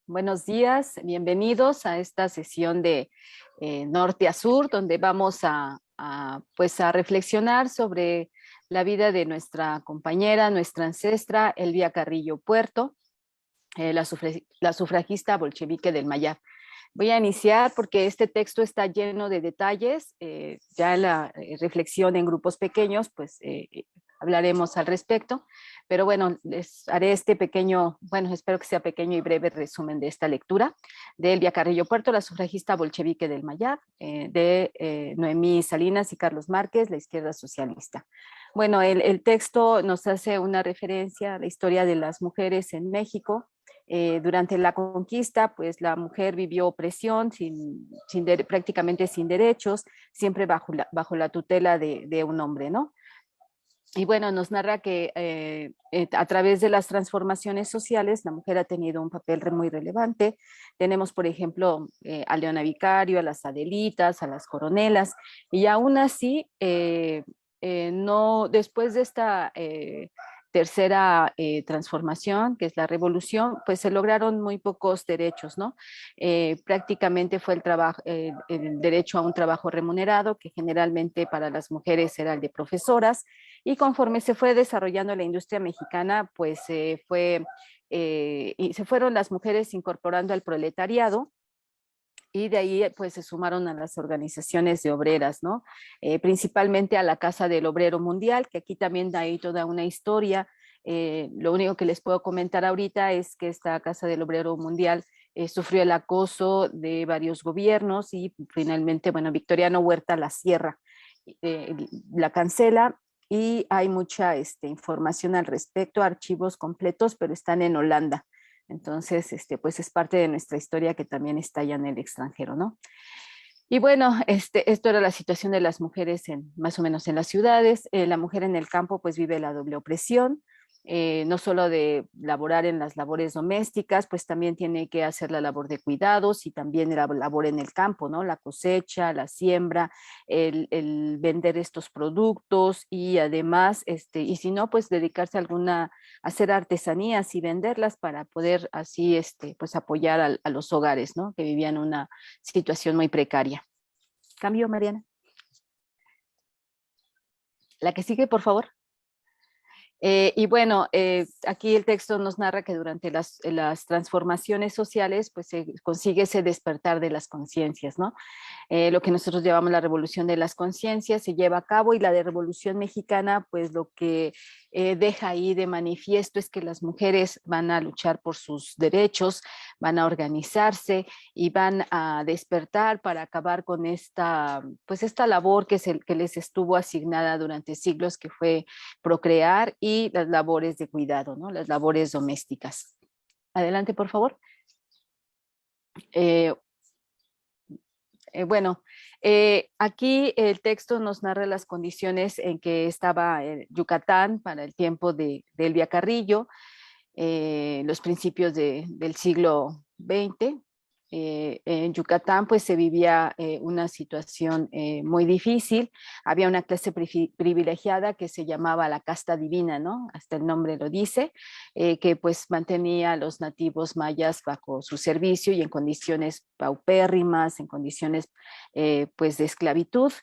Buenos días, bienvenidos a esta sesión de Norte a Sur, donde vamos pues a reflexionar sobre la vida de nuestra compañera, nuestra ancestra, Elvia Carrillo Puerto, la sufragista bolchevique del Mayab. Voy a iniciar porque este texto está lleno de detalles, ya en la reflexión en grupos pequeños, pues hablaremos al respecto, pero bueno, les haré este pequeño, bueno, espero que sea pequeño y breve resumen de esta lectura de Elvia Carrillo Puerto, la sufragista bolchevique del Mayab, de Noemí Salinas y Carlos Márquez, la izquierda socialista. Bueno, el texto nos hace una referencia a la historia de las mujeres en México. Durante la conquista, pues la mujer vivió opresión, prácticamente sin derechos, siempre bajo la tutela de un hombre, ¿no? Y bueno, nos narra que a través de las transformaciones sociales la mujer ha tenido un papel muy relevante. Tenemos, por ejemplo, a Leona Vicario, a las Adelitas, a las Coronelas, y aún así, no, después de esta tercera transformación, que es la revolución, pues se lograron muy pocos derechos, ¿no? Prácticamente fue el derecho a un trabajo remunerado, que generalmente para las mujeres era el de profesoras, y conforme se fue desarrollando la industria mexicana, pues y se fueron las mujeres incorporando al proletariado, y de ahí pues se sumaron a las organizaciones de obreras, ¿no? Principalmente a la Casa del Obrero Mundial, que aquí también hay toda una historia. Lo único que les puedo comentar ahorita es que esta Casa del Obrero Mundial sufrió el acoso de varios gobiernos y finalmente, bueno, Victoriano Huerta la cierra, eh, la cancela, y hay mucha información al respecto, archivos completos, pero están en Holanda. Entonces, pues es parte de nuestra historia que también está allá en el extranjero, ¿no? Y bueno, esto era la situación de las mujeres más o menos en las ciudades. La mujer en el campo pues vive la doble opresión, no solo de laborar en las labores domésticas, pues también tiene que hacer la labor de cuidados y también la labor en el campo, ¿no? La cosecha, la siembra, el vender estos productos y además, y si no, pues dedicarse a hacer artesanías y venderlas para poder así, pues apoyar a los hogares, ¿no? Que vivían una situación muy precaria. Cambio, Mariana. La que sigue, por favor. Y bueno, aquí el texto nos narra que durante las transformaciones sociales, pues se consigue ese despertar de las conciencias, ¿no? Lo que nosotros llamamos la revolución de las conciencias se lleva a cabo, y la de Revolución Mexicana, pues lo que deja ahí de manifiesto es que las mujeres van a luchar por sus derechos, van a organizarse y van a despertar para acabar con pues esta labor que les estuvo asignada durante siglos, que fue procrear, y las labores de cuidado, ¿no? Las labores domésticas. Adelante, por favor. Eh, bueno, aquí el texto nos narra las condiciones en que estaba Yucatán para el tiempo de Elvia Carrillo, los principios del siglo XX. En Yucatán pues se vivía una situación muy difícil. Había una clase privilegiada que se llamaba la casta divina, ¿no? Hasta el nombre lo dice, que pues mantenía a los nativos mayas bajo su servicio y en condiciones paupérrimas, en condiciones pues de esclavitud.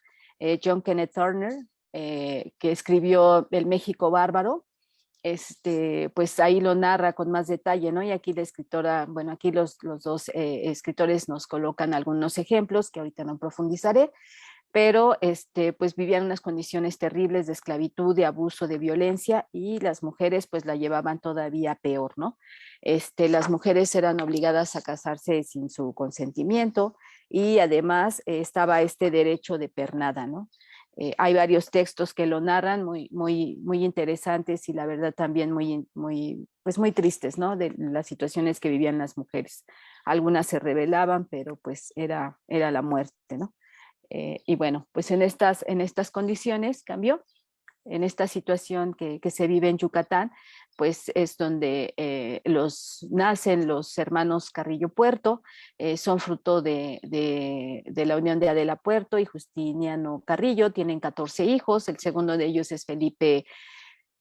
John Kenneth Turner, que escribió El México Bárbaro, pues ahí lo narra con más detalle, ¿no? Y aquí la escritora, bueno, aquí los dos escritores nos colocan algunos ejemplos que ahorita no profundizaré, pero pues vivían unas condiciones terribles de esclavitud, de abuso, de violencia, y las mujeres pues la llevaban todavía peor, ¿no? Las mujeres eran obligadas a casarse sin su consentimiento, y además estaba este derecho de pernada, ¿no? Hay varios textos que lo narran muy interesantes, y la verdad también pues muy tristes, ¿no? De las situaciones que vivían las mujeres. Algunas se rebelaban, pero pues era la muerte, ¿no? Y bueno, pues en estas condiciones cambió. en esta situación que se vive en Yucatán, pues es donde nacen los hermanos Carrillo Puerto, son fruto de la unión de Adela Puerto y Justiniano Carrillo, tienen 14 hijos, el segundo de ellos es Felipe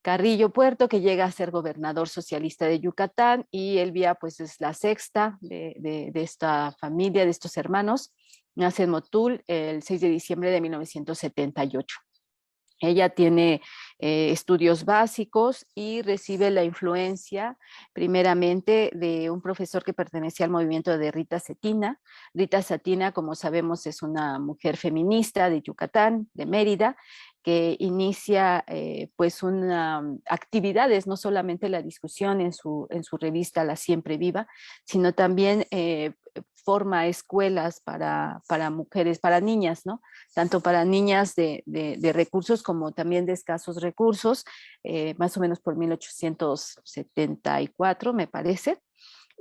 Carrillo Puerto, que llega a ser gobernador socialista de Yucatán, y Elvia pues es la sexta de esta familia, de estos hermanos. Nace en Motul el 6 de diciembre de 1978. Ella tiene estudios básicos y recibe la influencia primeramente de un profesor que pertenecía al movimiento de Rita Cetina. Rita Cetina, como sabemos, es una mujer feminista de Yucatán, de Mérida, que inicia pues actividades, no solamente la discusión en su revista La Siempre Viva, sino también forma escuelas para mujeres, para niñas, ¿no? Tanto para niñas de recursos como también de escasos recursos, más o menos por 1874, me parece.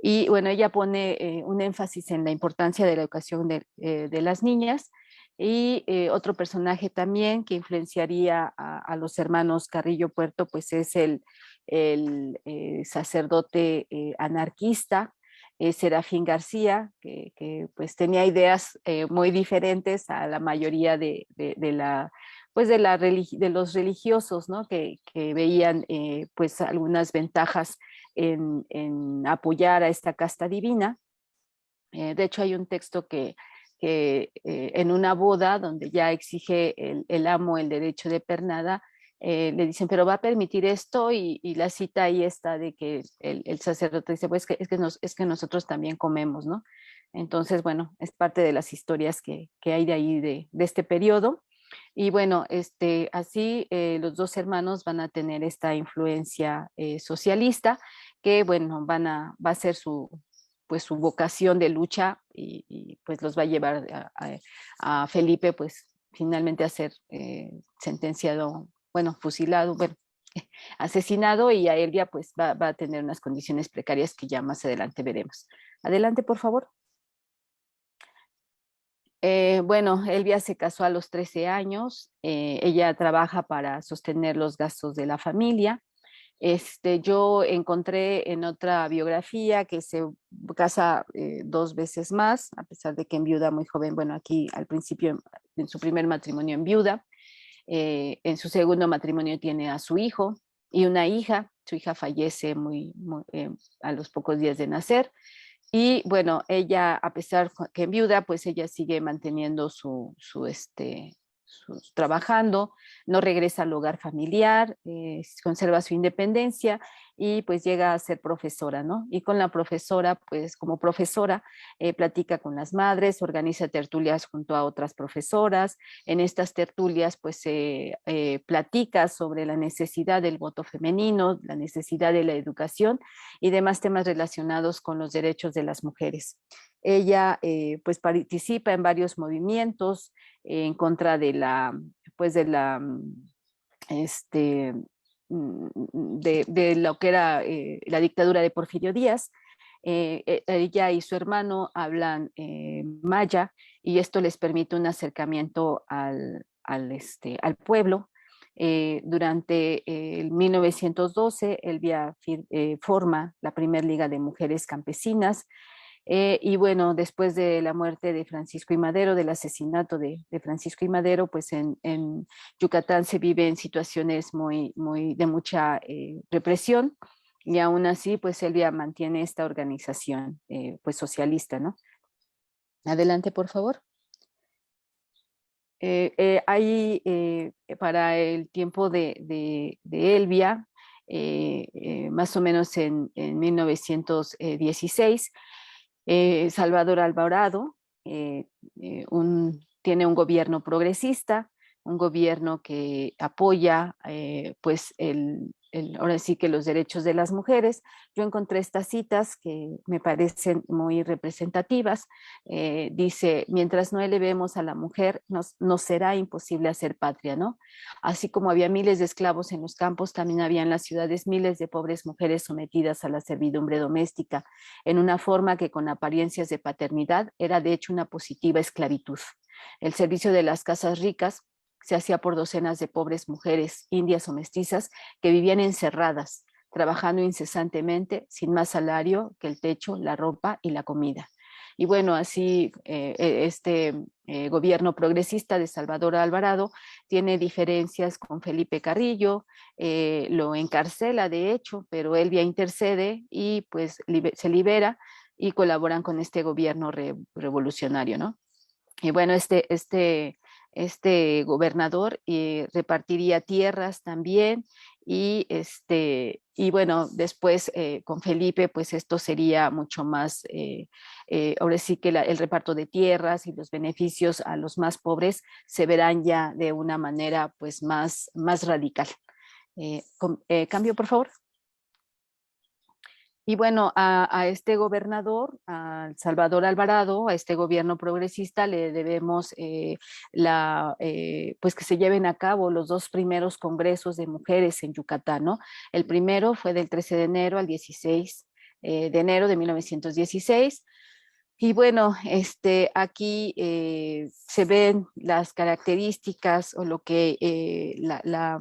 Y bueno, ella pone un énfasis en la importancia de la educación de las niñas. Y otro personaje también que influenciaría a los hermanos Carrillo Puerto, pues es el sacerdote anarquista, Serafín García, que pues tenía ideas muy diferentes a la mayoría pues de los religiosos, ¿no? Que veían pues algunas ventajas en apoyar a esta casta divina. De hecho, hay un texto que en una boda donde ya exige el amo el derecho de pernada, le dicen, pero va a permitir esto, y la cita ahí está de que el sacerdote dice, pues es que nosotros también comemos, ¿no? Entonces, bueno, es parte de las historias que hay de ahí de este periodo. Y bueno, así los dos hermanos van a tener esta influencia socialista que, bueno, va a ser pues su vocación de lucha, y pues los va a llevar a Felipe pues finalmente a ser sentenciado, bueno, fusilado, bueno, asesinado, y a Elvia pues va a tener unas condiciones precarias que ya más adelante veremos. Adelante, por favor. Bueno, Elvia se casó a los 13 años, ella trabaja para sostener los gastos de la familia. Yo encontré en otra biografía que se casa dos veces más, a pesar de que enviuda muy joven. Bueno, aquí al principio, en su primer matrimonio enviuda, en su segundo matrimonio tiene a su hijo y una hija. Su hija fallece a los pocos días de nacer. Y bueno, ella, a pesar que en viuda, pues ella sigue manteniendo trabajando, no regresa al hogar familiar, conserva su independencia, y pues llega a ser profesora, ¿no? Y con la profesora, pues como profesora, platica con las madres, organiza tertulias junto a otras profesoras. En estas tertulias, pues se platica sobre la necesidad del voto femenino, la necesidad de la educación y demás temas relacionados con los derechos de las mujeres. Ella pues participa en varios movimientos en contra pues este, de lo que era la dictadura de Porfirio Díaz. Ella y su hermano hablan maya, y esto les permite un acercamiento al pueblo. Durante el 1912, Elvia forma la primera Liga de Mujeres Campesinas, y bueno, después de la muerte de Francisco I. Madero, del asesinato de Francisco I. Madero, pues en Yucatán se vive en situaciones de mucha represión, y aún así, pues Elvia mantiene esta organización pues socialista, ¿no? Adelante, por favor. Hay para el tiempo de Elvia, más o menos en 1916, Salvador Alvarado tiene un gobierno progresista, un gobierno que apoya pues ahora sí que los derechos de las mujeres. Yo encontré estas citas que me parecen muy representativas. Dice, mientras no elevemos a la mujer, nos será imposible hacer patria, ¿no? Así como había miles de esclavos en los campos, también había en las ciudades miles de pobres mujeres sometidas a la servidumbre doméstica, en una forma que con apariencias de paternidad era de hecho una positiva esclavitud. El servicio de las casas ricas se hacía por docenas de pobres mujeres indias o mestizas que vivían encerradas, trabajando incesantemente, sin más salario que el techo, la ropa y la comida. Y bueno, así gobierno progresista de Salvador Alvarado tiene diferencias con Felipe Carrillo, lo encarcela de hecho, pero Elvia intercede y pues se libera y colaboran con este gobierno revolucionario, ¿no? Y bueno, este gobernador repartiría tierras también y bueno, después con Felipe, pues esto sería mucho más, ahora sí que el reparto de tierras y los beneficios a los más pobres se verán ya de una manera pues más radical. Cambio, por favor. Y bueno, a este gobernador, a Salvador Alvarado, a este gobierno progresista, le debemos pues que se lleven a cabo los dos primeros congresos de mujeres en Yucatán, ¿no? El primero fue del 13 de enero al 16 de enero de 1916. Y bueno, aquí se ven las características o lo que la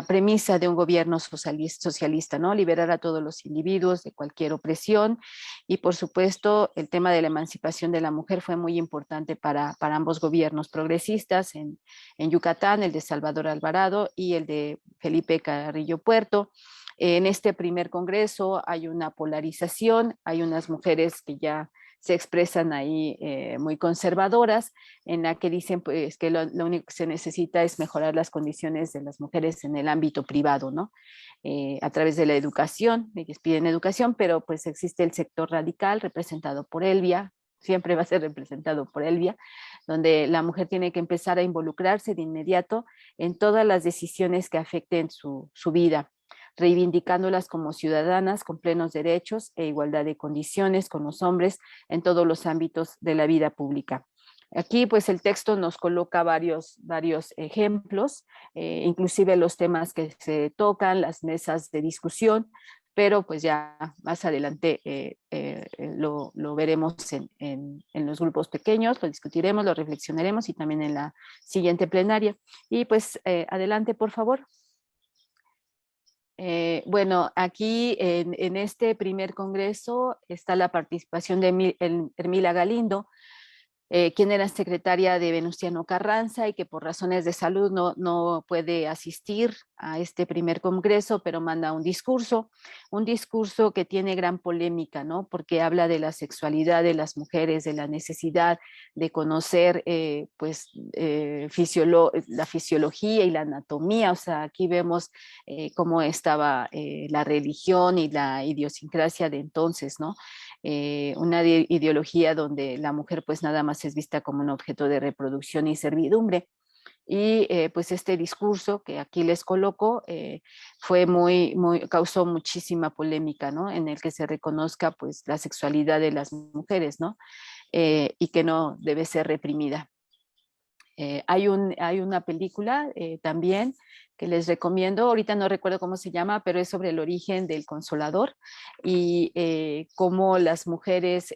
premisa de un gobierno socialista, ¿no? Liberar a todos los individuos de cualquier opresión y por supuesto el tema de la emancipación de la mujer fue muy importante para ambos gobiernos progresistas en Yucatán, el de Salvador Alvarado y el de Felipe Carrillo Puerto. En este primer congreso hay una polarización, hay unas mujeres que ya se expresan ahí muy conservadoras, en la que dicen pues, que lo único que se necesita es mejorar las condiciones de las mujeres en el ámbito privado, ¿no? A través de la educación, ellos piden educación, pero pues existe el sector radical representado por Elvia, siempre va a ser representado por Elvia, donde la mujer tiene que empezar a involucrarse de inmediato en todas las decisiones que afecten su vida, reivindicándolas como ciudadanas con plenos derechos e igualdad de condiciones con los hombres en todos los ámbitos de la vida pública. Aquí pues el texto nos coloca varios ejemplos, inclusive los temas que se tocan, las mesas de discusión, pero pues ya más adelante lo veremos en los grupos pequeños, lo discutiremos, lo reflexionaremos y también en la siguiente plenaria. Y pues adelante, por favor. Bueno, aquí en este primer congreso está la participación de Hermila Galindo, quien era secretaria de Venustiano Carranza y que por razones de salud no puede asistir a este primer congreso, pero manda un discurso que tiene gran polémica, ¿no? Porque habla de la sexualidad de las mujeres, de la necesidad de conocer la fisiología y la anatomía, o sea, aquí vemos cómo estaba la religión y la idiosincrasia de entonces, ¿no? Una ideología donde la mujer pues nada más es vista como un objeto de reproducción y servidumbre. Y pues este discurso que aquí les coloco causó muchísima polémica, ¿no? En el que se reconozca pues la sexualidad de las mujeres, ¿no? Y que no debe ser reprimida. Hay una película también que les recomiendo, ahorita no recuerdo cómo se llama, pero es sobre el origen del Consolador y cómo las mujeres,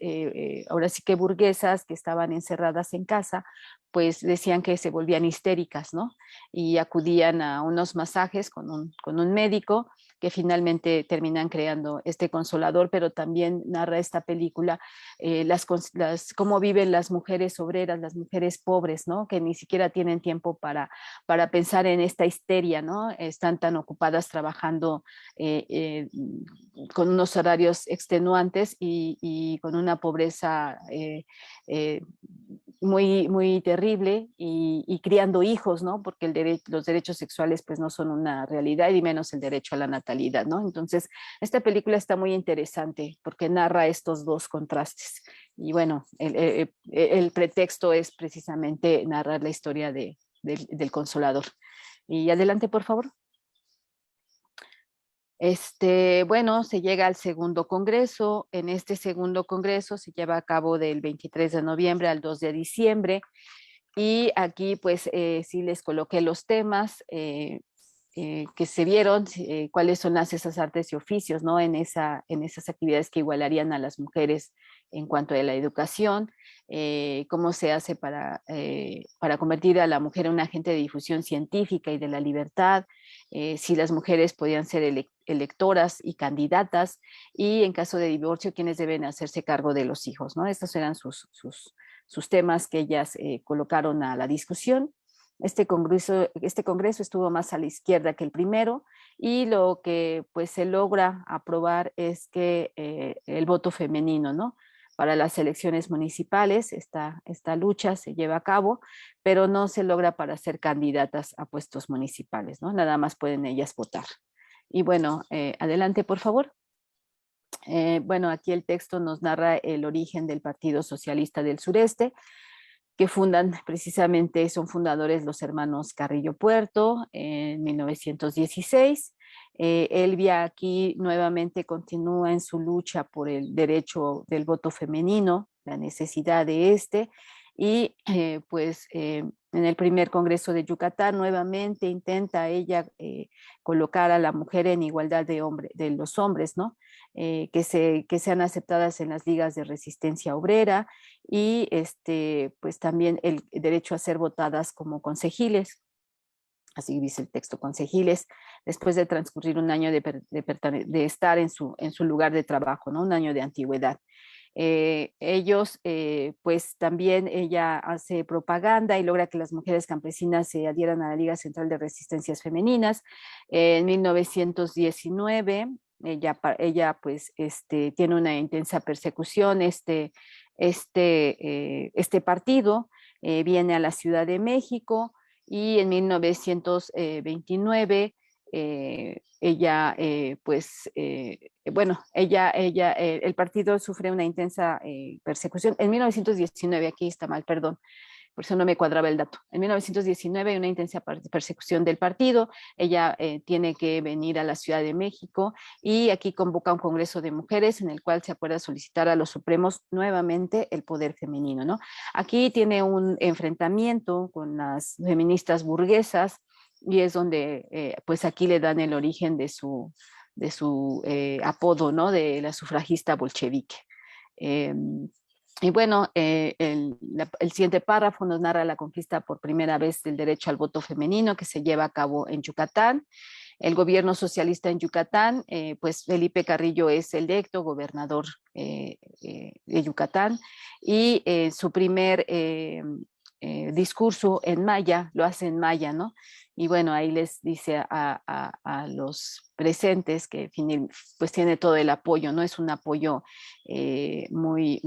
ahora sí que burguesas que estaban encerradas en casa, pues decían que se volvían histéricas, ¿no? Y acudían a unos masajes con un médico que finalmente terminan creando este Consolador, pero también narra esta película cómo viven las mujeres obreras, las mujeres pobres, ¿no? Que ni siquiera tienen tiempo para pensar en esta histeria, ¿no? Están tan ocupadas trabajando con unos horarios extenuantes y con una pobreza muy terrible y criando hijos, ¿no? Porque los derechos sexuales pues no son una realidad y menos el derecho a la natalidad, ¿no? Entonces, esta película está muy interesante porque narra estos dos contrastes. Y bueno, el pretexto es precisamente narrar la historia del Consolador. Y adelante, por favor. Bueno, se llega al segundo congreso. En este segundo congreso se lleva a cabo del 23 de noviembre al 2 de diciembre. Y aquí pues sí les coloqué los temas que se vieron, cuáles son esas artes y oficios, ¿no? En esas actividades que igualarían a las mujeres en cuanto a la educación, cómo se hace para convertir a la mujer en un agente de difusión científica y de la libertad, si las mujeres podían ser electoras y candidatas, y en caso de divorcio, quiénes deben hacerse cargo de los hijos, ¿no? Estos eran sus temas que ellas colocaron a la discusión. Este congreso estuvo más a la izquierda que el primero, y lo que pues se logra aprobar es que el voto femenino, ¿no? Para las elecciones municipales, esta lucha se lleva a cabo, pero no se logra para ser candidatas a puestos municipales, ¿no? Nada más pueden ellas votar. Y bueno, adelante, por favor. Bueno, aquí el texto nos narra el origen del Partido Socialista del Sureste, que son fundadores los hermanos Carrillo Puerto en 1916. Elvia aquí nuevamente continúa en su lucha por el derecho del voto femenino, la necesidad de y en el primer Congreso de Yucatán nuevamente intenta ella colocar a la mujer en igualdad de los hombres, ¿no? Que sean aceptadas en las ligas de resistencia obrera, y pues también el derecho a ser votadas como consejiles. Así dice el texto, consejiles, después de transcurrir un año de estar en su lugar de trabajo, ¿no? Un año de antigüedad. Pues también ella hace propaganda y logra que las mujeres campesinas se adhieran a la Liga Central de Resistencias Femeninas. En 1919, ella pues tiene una intensa persecución. Este partido viene a la Ciudad de México, y en 1929 el partido sufre una intensa persecución. En 1919, aquí está mal, perdón, por eso no me cuadraba el dato. En 1919 hay una intensa persecución del partido. Ella tiene que venir a la Ciudad de México, y aquí convoca un congreso de mujeres en el cual se acuerda solicitar a los supremos nuevamente el poder femenino, ¿no? Aquí tiene un enfrentamiento con las feministas burguesas, y es donde pues aquí le dan el origen de su apodo, ¿no? De la sufragista bolchevique. Eh, y bueno, el siguiente párrafo nos narra la conquista por primera vez del derecho al voto femenino, que se lleva a cabo en Yucatán. El gobierno socialista en Yucatán, pues Felipe Carrillo es electo gobernador de Yucatán, y su primer discurso en maya lo hace en maya, ¿no? Y bueno, ahí les dice a los presentes que pues tiene todo el apoyo, ¿no? Es un apoyo muy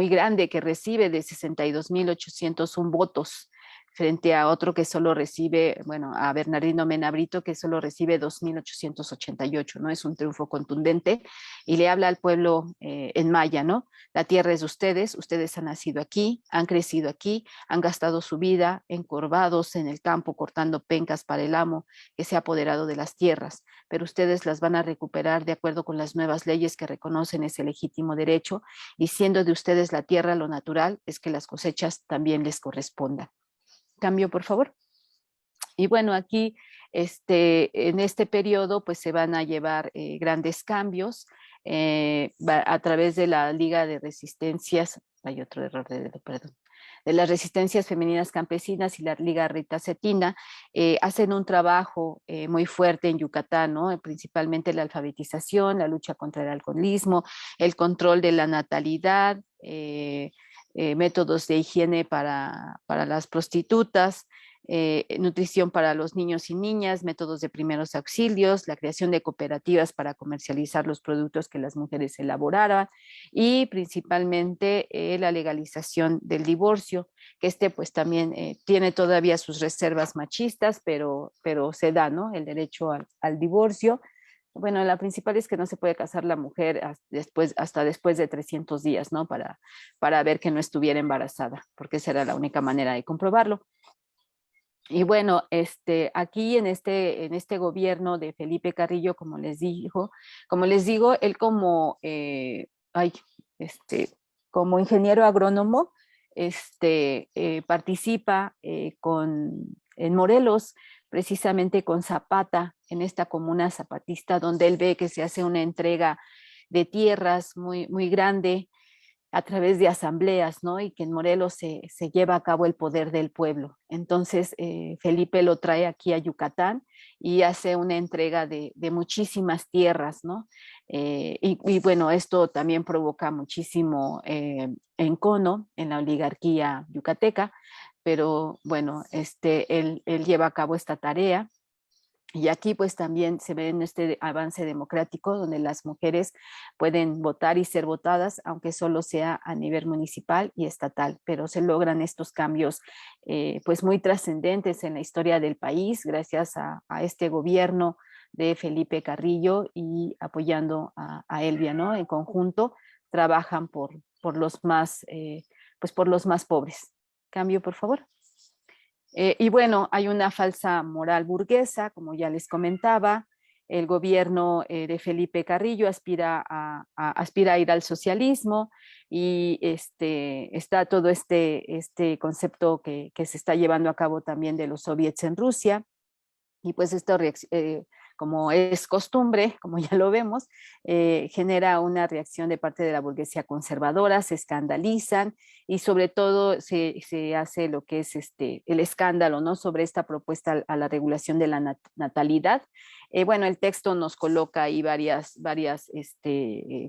grande que recibe, de 62,801 votos, frente a otro que solo recibe, bueno, a Bernardino Menabrito, que solo recibe 2,888, ¿no? Es un triunfo contundente, y le habla al pueblo en maya, ¿no? La tierra es de ustedes han nacido aquí, han crecido aquí, han gastado su vida encorvados en el campo cortando pencas para el amo que se ha apoderado de las tierras, pero ustedes las van a recuperar de acuerdo con las nuevas leyes que reconocen ese legítimo derecho, y siendo de ustedes la tierra, lo natural es que las cosechas también les correspondan. Cambio, por favor. Y bueno, aquí en este periodo pues se van a llevar grandes cambios a través de la Liga de Resistencias, hay otro error perdón, de las Resistencias Femeninas Campesinas y la Liga Rita Cetina. Hacen un trabajo muy fuerte en Yucatán, ¿no? Principalmente la alfabetización, la lucha contra el alcoholismo, el control de la natalidad, métodos de higiene para las prostitutas, nutrición para los niños y niñas, métodos de primeros auxilios, la creación de cooperativas para comercializar los productos que las mujeres elaboraran, y principalmente la legalización del divorcio, que pues también tiene todavía sus reservas machistas, pero se da, ¿no? El derecho al divorcio. Bueno, la principal es que no se puede casar la mujer hasta después de 300 días, ¿no? Para ver que no estuviera embarazada, porque esa era la única manera de comprobarlo. Y bueno, aquí en este gobierno de Felipe Carrillo, como les digo, él como ingeniero agrónomo, participa en Morelos, precisamente con Zapata, en esta comuna zapatista, donde él ve que se hace una entrega de tierras muy, muy grande, a través de asambleas, ¿no? Y que en Morelos se lleva a cabo el poder del pueblo. Entonces, Felipe lo trae aquí a Yucatán y hace una entrega de muchísimas tierras, ¿no? Y bueno, esto también provoca muchísimo encono en la oligarquía yucateca, pero bueno, él lleva a cabo esta tarea. Y aquí pues también se ve en este avance democrático donde las mujeres pueden votar y ser votadas, aunque solo sea a nivel municipal y estatal, pero se logran estos cambios pues muy trascendentes en la historia del país gracias a este gobierno de Felipe Carrillo y apoyando a Elvia, ¿no? En conjunto trabajan por los más, pues por los más pobres. Cambio, por favor. Y bueno, hay una falsa moral burguesa, como ya les comentaba. El gobierno de Felipe Carrillo aspira a ir al socialismo y está todo este concepto que se está llevando a cabo también de los soviets en Rusia. Y pues esto, como es costumbre, como ya lo vemos, genera una reacción de parte de la burguesía conservadora, se escandalizan y sobre todo se hace lo que es el escándalo, ¿no? Sobre esta propuesta a la regulación de la natalidad. Bueno, el texto nos coloca ahí varias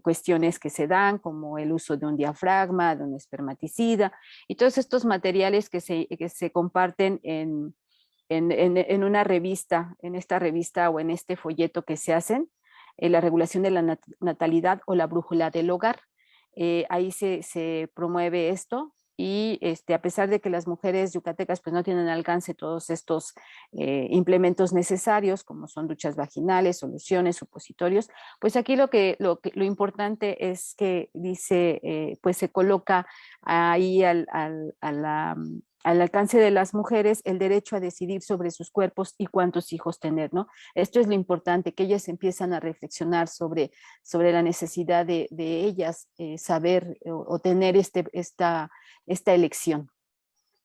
cuestiones que se dan, como el uso de un diafragma, de un espermaticida, y todos estos materiales que se comparten en una revista, en esta revista o en este folleto que se hacen, la regulación de la natalidad o la brújula del hogar. Ahí se promueve esto y a pesar de que las mujeres yucatecas pues no tienen alcance todos estos implementos necesarios como son duchas vaginales, soluciones, supositorios, pues aquí lo importante es que dice, pues se coloca ahí al alcance de las mujeres el derecho a decidir sobre sus cuerpos y cuántos hijos tener, ¿no? Esto es lo importante, que ellas empiezan a reflexionar sobre la necesidad de ellas saber o tener esta elección.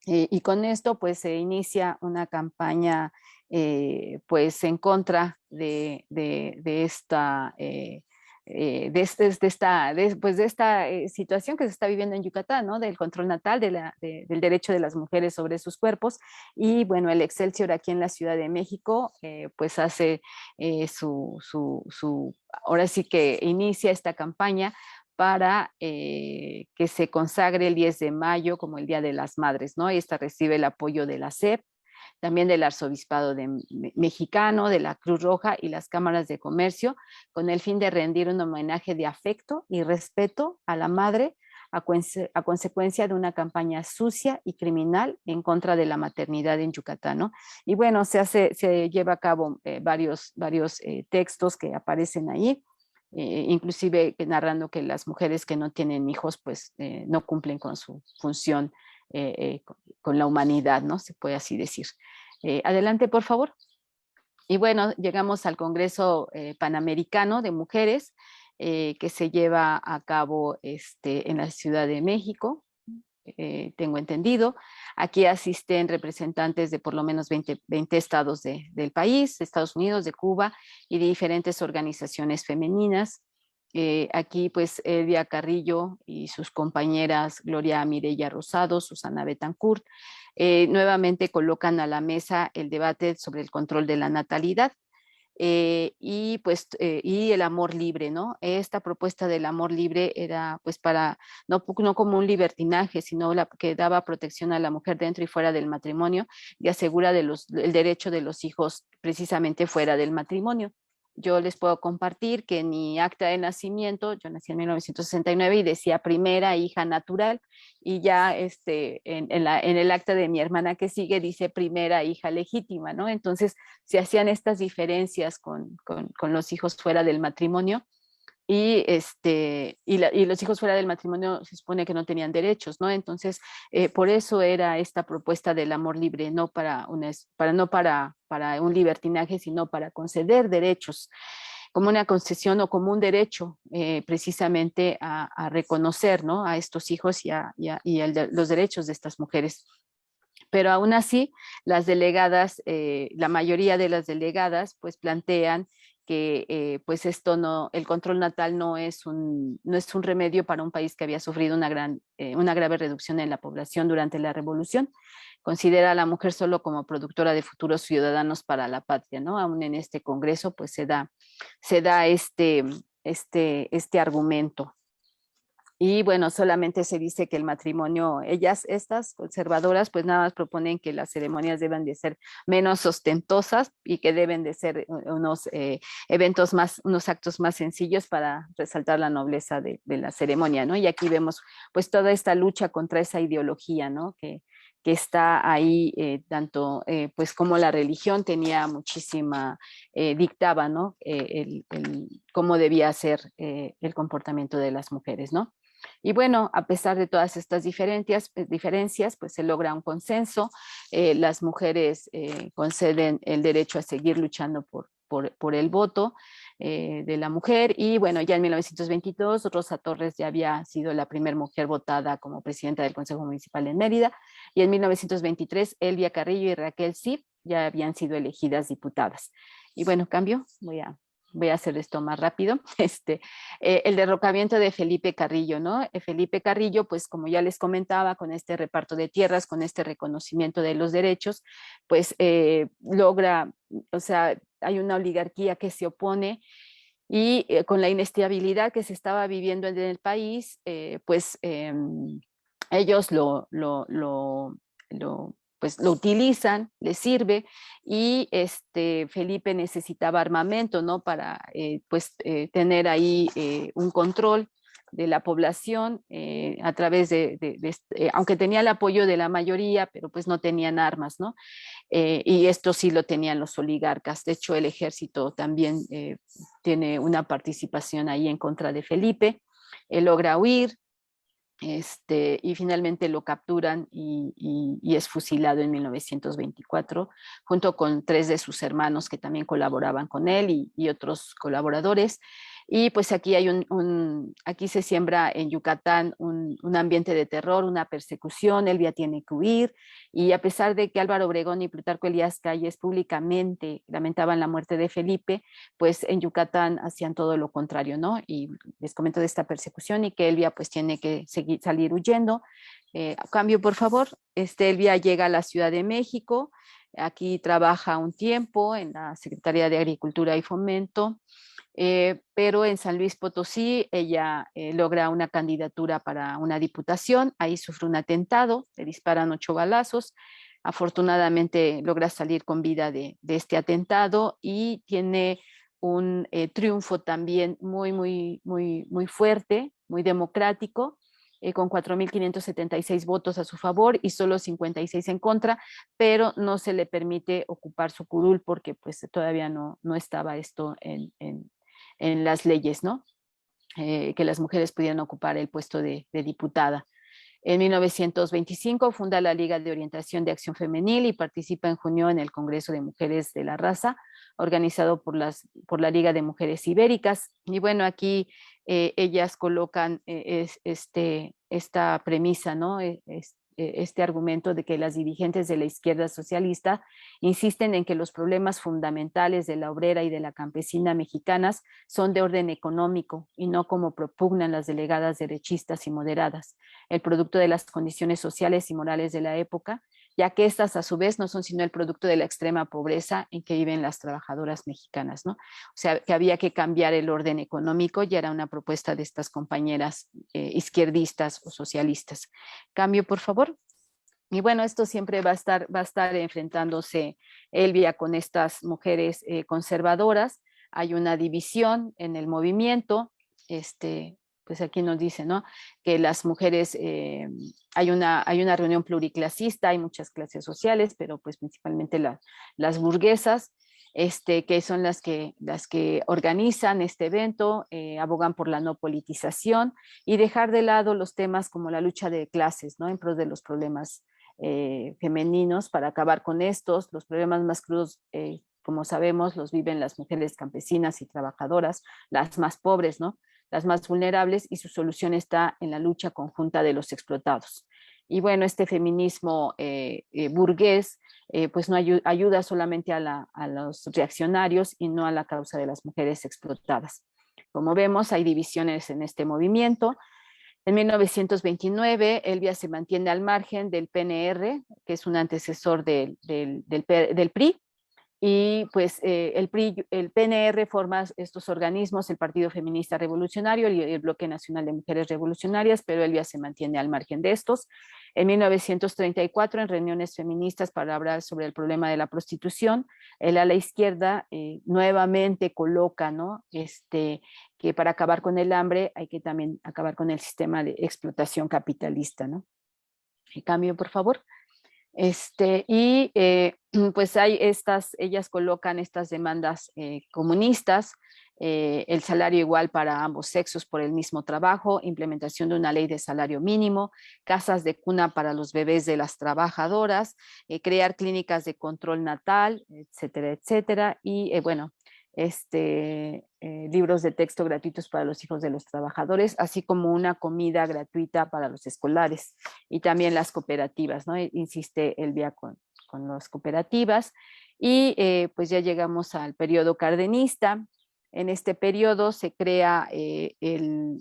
Y con esto pues se inicia una campaña pues en contra de esta pues de esta situación que se está viviendo en Yucatán, ¿no? Del control natal, del derecho de las mujeres sobre sus cuerpos. Y bueno, el Excelsior aquí en la Ciudad de México, pues hace ahora sí que inicia esta campaña para que se consagre el 10 de mayo como el Día de las Madres, ¿no? Y esta recibe el apoyo de la SEP, también del Arzobispado Mexicano, de la Cruz Roja y las cámaras de comercio, con el fin de rendir un homenaje de afecto y respeto a la madre a consecuencia de una campaña sucia y criminal en contra de la maternidad en Yucatán, ¿no? Y bueno, se lleva a cabo varios textos que aparecen ahí, inclusive narrando que las mujeres que no tienen hijos pues no cumplen con su función con la humanidad, ¿no? Se puede así decir. Adelante, por favor. Y bueno, llegamos al Congreso Panamericano de Mujeres que se lleva a cabo en la Ciudad de México, tengo entendido. Aquí asisten representantes de por lo menos 20 estados del país, de Estados Unidos, de Cuba y de diferentes organizaciones femeninas. Aquí pues Elvia Carrillo y sus compañeras Gloria Mireya Rosado, Susana Betancourt, nuevamente colocan a la mesa el debate sobre el control de la natalidad. Y el amor libre, ¿no? Esta propuesta del amor libre era pues para, no como un libertinaje, sino que daba protección a la mujer dentro y fuera del matrimonio y asegura el derecho de los hijos precisamente fuera del matrimonio. Yo les puedo compartir que en mi acta de nacimiento, yo nací en 1969 y decía primera hija natural, y ya en el acta de mi hermana que sigue dice primera hija legítima, ¿no? Entonces se hacían estas diferencias con los hijos fuera del matrimonio y, y los hijos fuera del matrimonio se supone que no tenían derechos, ¿no? Entonces, por eso era esta propuesta del amor libre, no para un libertinaje, sino para conceder derechos, como una concesión o como un derecho precisamente a reconocer, ¿no? A estos hijos y los derechos de estas mujeres. Pero aún así, las delegadas, la mayoría de las delegadas, pues plantean que pues esto no, el control natal no es un remedio para un país que había sufrido una grave reducción en la población durante la revolución. Considera a la mujer solo como productora de futuros ciudadanos para la patria, ¿no? Aún en este congreso pues se da este argumento. Y bueno, solamente se dice que el matrimonio, estas conservadoras, pues nada más proponen que las ceremonias deben de ser menos ostentosas y que deben de ser unos eventos más, unos actos más sencillos para resaltar la nobleza de la ceremonia, ¿no? Y aquí vemos pues toda esta lucha contra esa ideología, ¿no? Que está ahí, tanto pues como la religión tenía muchísima, dictaba, ¿no? Cómo debía ser el comportamiento de las mujeres, ¿no? Y bueno, a pesar de todas estas diferencias, pues se logra un consenso. Las mujeres conceden el derecho a seguir luchando por el voto de la mujer. Y bueno, ya en 1922, Rosa Torres ya había sido la primera mujer votada como presidenta del Consejo Municipal en Mérida. Y en 1923, Elvia Carrillo y Raquel Cid ya habían sido elegidas diputadas. Y bueno, cambio, voy a hacer esto más rápido. El derrocamiento de Felipe Carrillo, ¿no? Felipe Carrillo, pues como ya les comentaba, con este reparto de tierras, con este reconocimiento de los derechos, pues logra, o sea, hay una oligarquía que se opone y con la inestabilidad que se estaba viviendo en el país, pues ellos pues lo utilizan, les sirve, y Felipe necesitaba armamento, ¿no? Para pues tener ahí un control de la población a través aunque tenía el apoyo de la mayoría, pero pues no tenían armas, ¿no? Y esto sí lo tenían los oligarcas. De hecho, el ejército también tiene una participación ahí en contra de Felipe. Él logra huir, y finalmente lo capturan y es fusilado en 1924, junto con 3 de sus hermanos que también colaboraban con él y otros colaboradores. Y pues aquí aquí se siembra en Yucatán un ambiente de terror, una persecución. Elvia tiene que huir, y a pesar de que Álvaro Obregón y Plutarco Elías Calles públicamente lamentaban la muerte de Felipe, pues en Yucatán hacían todo lo contrario, ¿no? Y les comento de esta persecución y que Elvia pues tiene que salir huyendo. Cambio, por favor. Elvia llega a la Ciudad de México. Aquí trabaja un tiempo en la Secretaría de Agricultura y Fomento. Pero en San Luis Potosí ella logra una candidatura para una diputación. Ahí sufre un atentado, le disparan 8 balazos. Afortunadamente logra salir con vida de este atentado y tiene un triunfo también muy fuerte, muy democrático, con 4.576 votos a su favor y solo 56 en contra, pero no se le permite ocupar su curul porque pues todavía no estaba esto en las leyes, ¿no? Que las mujeres pudieran ocupar el puesto de diputada. En 1925 funda la Liga de Orientación de Acción Femenil y participa en junio en el Congreso de Mujeres de la Raza, organizado por la Liga de Mujeres Ibéricas. Y bueno, aquí ellas colocan esta premisa, ¿no? Este argumento de que las dirigentes de la izquierda socialista insisten en que los problemas fundamentales de la obrera y de la campesina mexicanas son de orden económico y no como propugnan las delegadas derechistas y moderadas, el producto de las condiciones sociales y morales de la época, ya que estas a su vez no son sino el producto de la extrema pobreza en que viven las trabajadoras mexicanas, ¿no? O sea, que había que cambiar el orden económico, ya era una propuesta de estas compañeras izquierdistas o socialistas. Cambio, por favor. Y bueno, esto siempre va a estar enfrentándose Elvia con estas mujeres conservadoras. Hay una división en el movimiento, pues aquí nos dice, ¿no? Que las mujeres, hay una reunión pluriclasista, hay muchas clases sociales, pero pues principalmente las burguesas, que son las que organizan este evento, abogan por la no politización y dejar de lado los temas como la lucha de clases, ¿no? En pos de los problemas femeninos para acabar con estos. Los problemas más crudos, como sabemos, los viven las mujeres campesinas y trabajadoras, las más pobres, ¿no? Las más vulnerables, y su solución está en la lucha conjunta de los explotados. Y bueno, este feminismo burgués pues no ayuda solamente a los reaccionarios y no a la causa de las mujeres explotadas. Como vemos, hay divisiones en este movimiento. En 1929, Elvia se mantiene al margen del PNR, que es un antecesor del PRI, y pues el PNR forma estos organismos, el Partido Feminista Revolucionario y el Bloque Nacional de Mujeres Revolucionarias, pero Elvia se mantiene al margen de estos. En 1934, en reuniones feministas para hablar sobre el problema de la prostitución, el ala izquierda nuevamente coloca, ¿no? Que para acabar con el hambre hay que también acabar con el sistema de explotación capitalista, ¿no? Cambio, por favor. Pues hay ellas colocan estas demandas comunistas, el salario igual para ambos sexos por el mismo trabajo, implementación de una ley de salario mínimo, casas de cuna para los bebés de las trabajadoras, crear clínicas de control natal, etcétera, etcétera, y bueno, libros de texto gratuitos para los hijos de los trabajadores, así como una comida gratuita para los escolares y también las cooperativas, ¿no? Insiste Elvia con las cooperativas y pues ya llegamos al periodo cardenista. En este periodo se crea el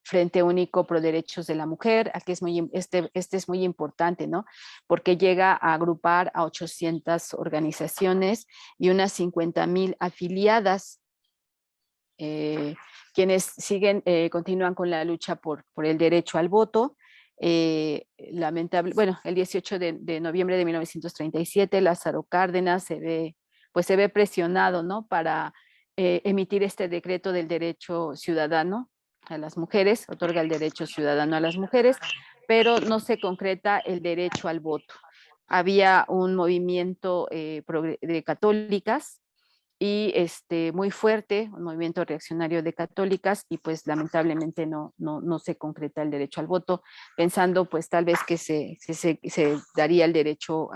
Frente Único Pro Derechos de la Mujer. Aquí este es muy importante, ¿no? Porque llega a agrupar a 800 organizaciones y unas 50,000 afiliadas, quienes continúan con la lucha por el derecho al voto. Bueno, el 18 de noviembre de 1937, Lázaro Cárdenas se ve presionado, ¿no? Para emitir este decreto del derecho ciudadano a las mujeres, otorga el derecho ciudadano a las mujeres, pero no se concreta el derecho al voto. Había un movimiento de católicas y muy fuerte, un movimiento reaccionario de católicas, y pues lamentablemente no se concreta el derecho al voto, pensando pues tal vez que se daría el derecho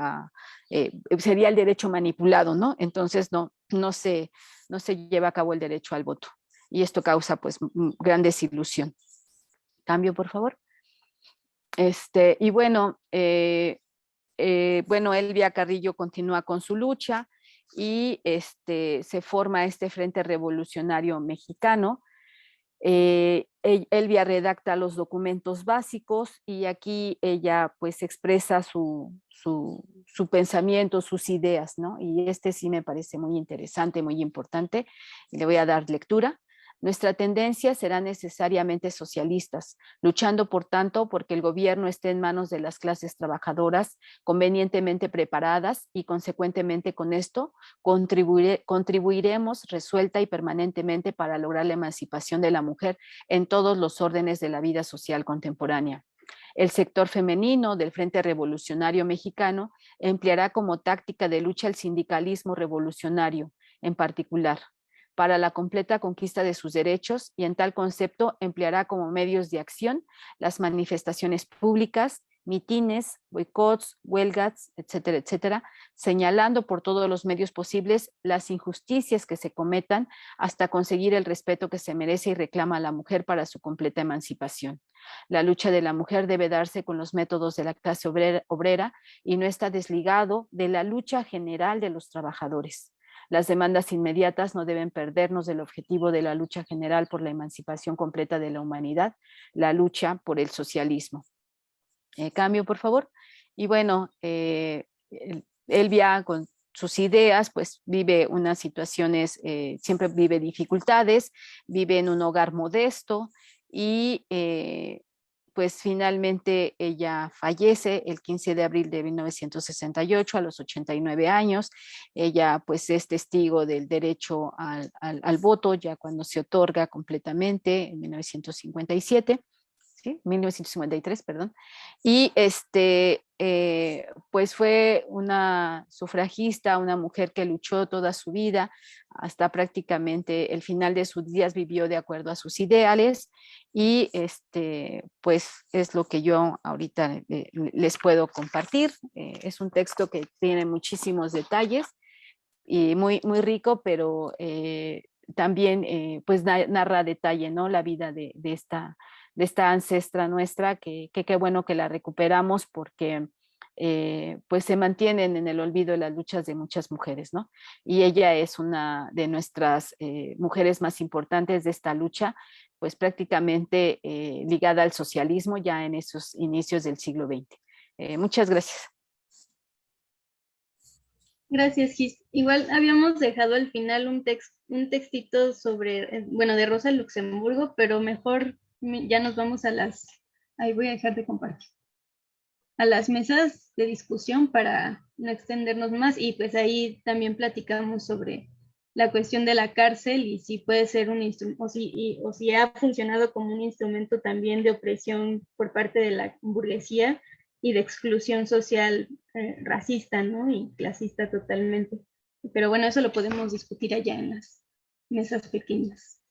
sería el derecho manipulado, ¿no? Entonces no se lleva a cabo el derecho al voto, y esto causa pues gran desilusión. Cambio, por favor. Y bueno, Elvia Carrillo continúa con su lucha y se forma este Frente Revolucionario Mexicano. Elvia redacta los documentos básicos y aquí ella pues expresa su pensamiento, sus ideas, ¿no? Y sí me parece muy interesante, muy importante, y le voy a dar lectura. Nuestra tendencia será necesariamente socialistas, luchando por tanto porque el gobierno esté en manos de las clases trabajadoras convenientemente preparadas y consecuentemente con esto contribuiremos resuelta y permanentemente para lograr la emancipación de la mujer en todos los órdenes de la vida social contemporánea. El sector femenino del Frente Revolucionario Mexicano empleará como táctica de lucha el sindicalismo revolucionario, en particular, para la completa conquista de sus derechos, y en tal concepto empleará como medios de acción las manifestaciones públicas, mitines, boicots, huelgas, etcétera, etcétera, señalando por todos los medios posibles las injusticias que se cometan hasta conseguir el respeto que se merece y reclama a la mujer para su completa emancipación. La lucha de la mujer debe darse con los métodos de la clase obrera y no está desligado de la lucha general de los trabajadores. Las demandas inmediatas no deben perdernos del objetivo de la lucha general por la emancipación completa de la humanidad, la lucha por el socialismo. Cambio, por favor. Y bueno, Elvia con sus ideas, pues vive unas situaciones, siempre vive dificultades, vive en un hogar modesto y pues finalmente ella fallece el 15 de abril de 1968 a los 89 años. Ella pues es testigo del derecho al voto ya cuando se otorga completamente en 1957. ¿Sí? 1953, perdón. Y pues fue una sufragista, una mujer que luchó toda su vida, hasta prácticamente el final de sus días vivió de acuerdo a sus ideales, y pues es lo que yo ahorita les puedo compartir. Es un texto que tiene muchísimos detalles y muy, muy rico, pero también pues narra a detalle, ¿no? La vida de esta ancestra nuestra, que qué bueno que la recuperamos porque pues se mantienen en el olvido las luchas de muchas mujeres, ¿no? Y ella es una de nuestras mujeres más importantes de esta lucha, pues prácticamente ligada al socialismo ya en esos inicios del siglo XX. Muchas gracias. Gracias, Gis. Igual habíamos dejado al final un textito sobre, bueno, de Rosa Luxemburgo, pero mejor ya nos vamos a ahí voy a dejar de compartir, a las mesas de discusión para no extendernos más, y pues ahí también platicamos sobre la cuestión de la cárcel y si puede ser un instrumento, o si ha funcionado como un instrumento también de opresión por parte de la burguesía y de exclusión social racista, ¿no? Y clasista totalmente. Pero bueno, eso lo podemos discutir allá en las mesas pequeñas.